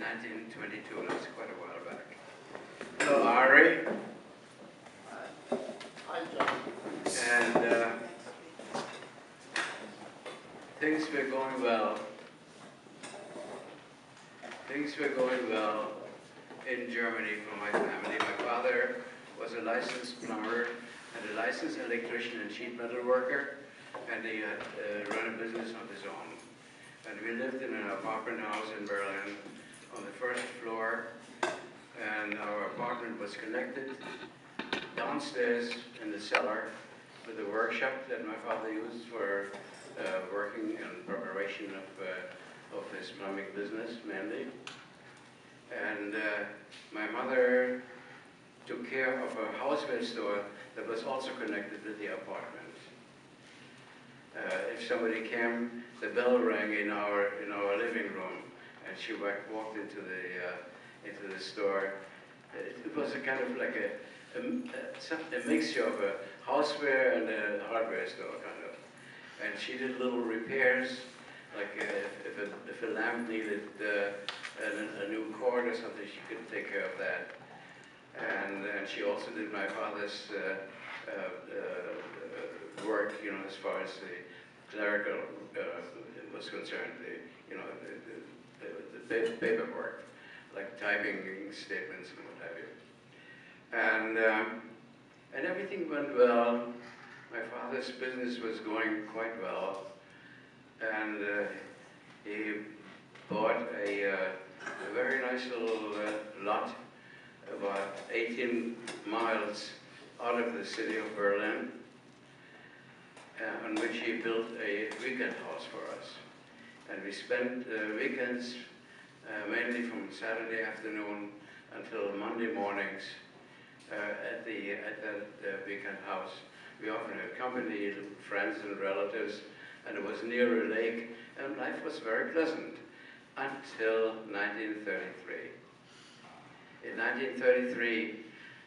1922, that's quite a while back. Hello, Ari. Hi, John. And things were going well. Things were going well in Germany for my family. My father was a licensed plumber and a licensed electrician and sheet metal worker, and he had run a business on his own. And we lived in an apartment house in Berlin on the first floor, and our apartment was connected downstairs in the cellar with a workshop that my father used for working and preparation of his plumbing business mainly. And my mother took care of a houseware store that was also connected with the apartment. If somebody came, the bell rang in our living room, and she walked into the store. It was a kind of like a mixture of a houseware and a hardware store, kind of. And she did little repairs, like if a lamp needed a new cord or something, she could take care of that. And she also did my father's work, you know, as far as the clerical was concerned, the paperwork, like typing statements and what have you. And everything went well. My father's business was going quite well, and he bought a very nice little lot about 18 miles out of the city of Berlin, on which he built a weekend house for us. And we spent weekends mainly from Saturday afternoon until Monday mornings at that weekend house. We often accompanied friends and relatives, and it was near a lake, and life was very pleasant until 1933. In 1933,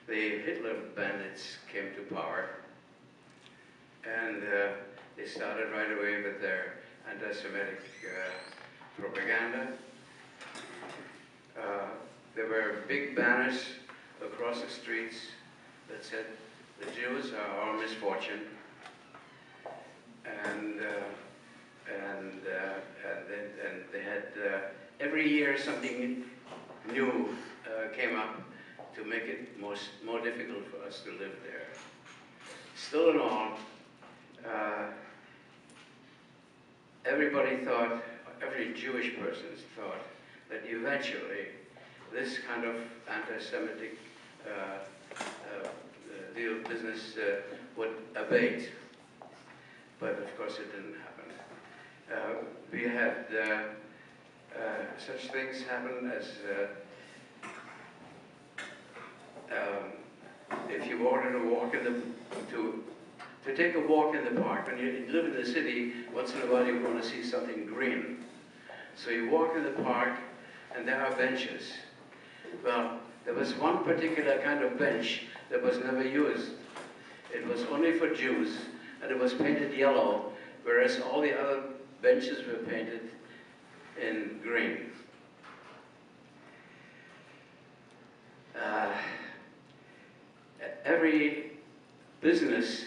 the Hitler bandits came to power, and they started right away with their anti-Semitic propaganda. There were big banners across the streets that said, "The Jews are our misfortune," and they had every year something new came up to make it more difficult for us to live there. Still in all, everybody thought, every Jewish person thought, that eventually this kind of anti-Semitic business would abate. But of course it didn't happen. We had such things happen as if you wanted to walk in to take a walk in the park. When you live in the city, once in a while you want to see something green. So you walk in the park, and there are benches. Well, there was one particular kind of bench that was never used. It was only for Jews, and it was painted yellow, whereas all the other benches were painted in green. Every business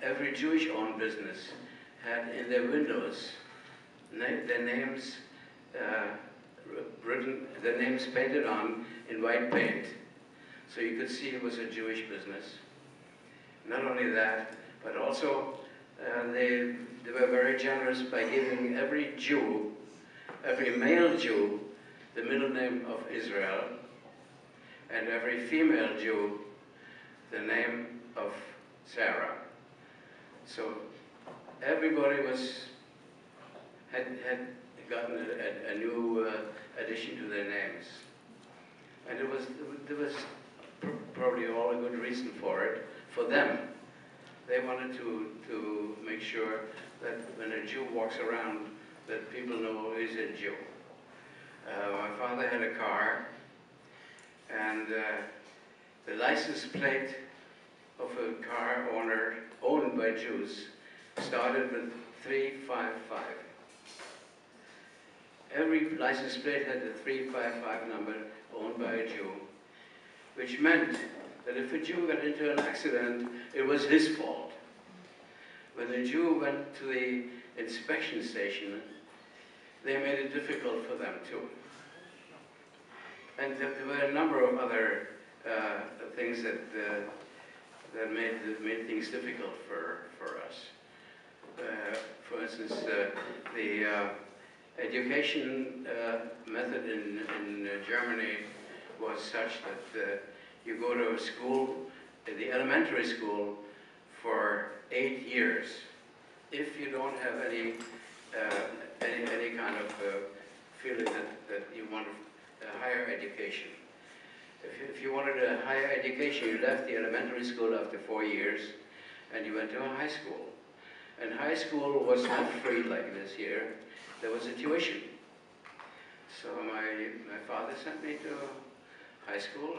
every Jewish-owned business had in their windows their names written, their names painted on in white paint, so you could see it was a Jewish business. Not only that, but also they were very generous by giving every Jew, every male Jew, the middle name of Israel, and every female Jew, the name of Sarah. So everybody had gotten a new addition to their names, and there was probably all a good reason for it. For them, they wanted to make sure that when a Jew walks around, that people know he's a Jew. My father had a car, and the license plate of a car owner owned by Jews started with 355. every license plate had the 355 number owned by a Jew, which meant that if a Jew got into an accident, it was his fault. When the Jew went to the inspection station, they made it difficult for them too. And there were a number of other things that made things difficult for us. For instance, the education method in Germany was such that you go to a school, the elementary school, for 8 years. If you don't have any kind of feeling that you want a higher education. If you wanted a higher education, you left the elementary school after 4 years and you went to a high school. And high school was not free like this here. There was a tuition. So my father sent me to high school,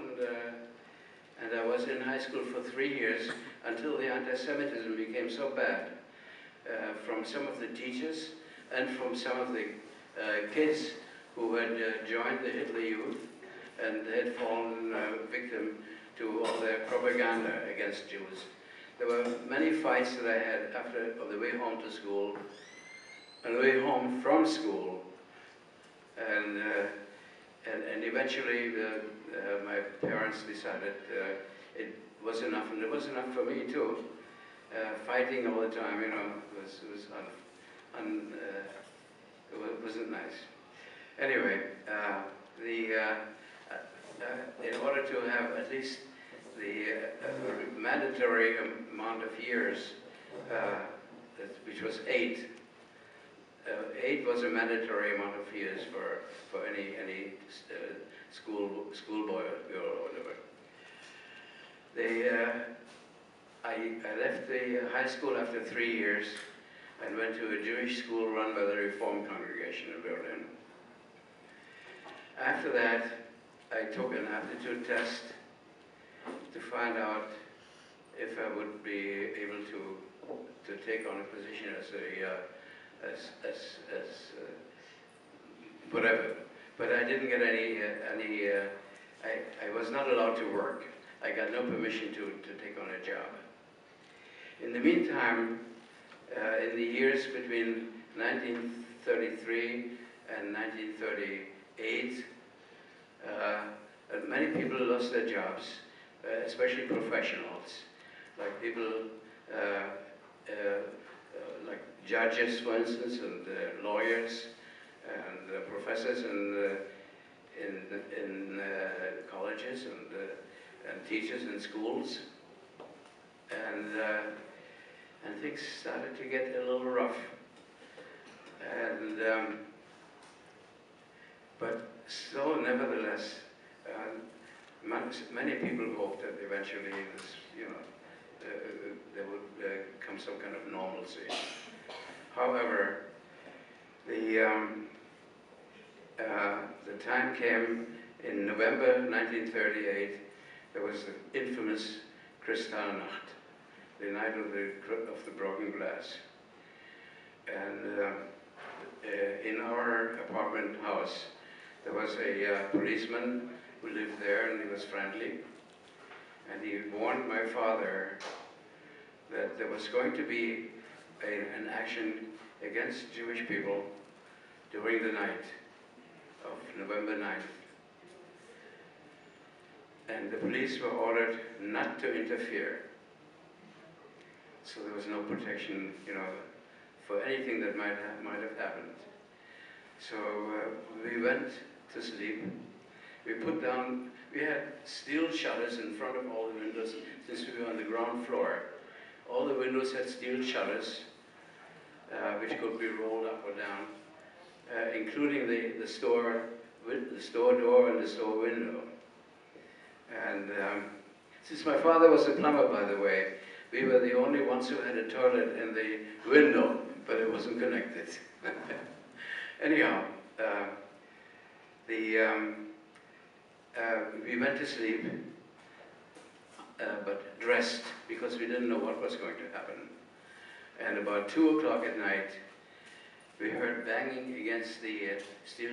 and I was in high school for 3 years until the anti-Semitism became so bad from some of the teachers and from some of the kids who had joined the Hitler Youth and had fallen victim to all their propaganda against Jews. There were many fights that I had on the way home to school, on the way home from school, and eventually my parents decided it was enough, and it was enough for me too. Fighting all the time, you know, wasn't nice. Anyway, in order to have at least the mandatory amount of years, which was 8. 8 was a mandatory amount of years for any schoolboy or girl or whatever. I left the high school after 3 years and went to a Jewish school run by the Reformed congregation in Berlin. After that, I took an aptitude test to find out if I would be able to take on a position as whatever. But I didn't get I was not allowed to work. I got no permission to take on a job. In the meantime, in the years between 1933 and 1938, many people lost their jobs, especially professionals, like people like judges, for instance, and lawyers, and professors in colleges, and teachers in schools, and things started to get a little rough. And but still, nevertheless, many people hoped that eventually this, you know, there would come some kind of normalcy. However, the time came in November 1938. There was the infamous Kristallnacht, the night of the broken glass, and in our apartment house there was a policeman who lived there, and he was friendly, and he warned my father that there was going to be an action against Jewish people during the night of November 9th. And the police were ordered not to interfere. So there was no protection, you know, for anything that might have happened. So we went to sleep. We had steel shutters in front of all the windows, since we were on the ground floor. All the windows had steel shutters, which could be rolled up or down, including the store door and the store window. And since my father was a plumber, by the way, we were the only ones who had a toilet in the window, but it wasn't connected. Anyhow, we went to sleep, but dressed, because we didn't know what was going to happen. And about 2 o'clock at night, we heard banging against the steel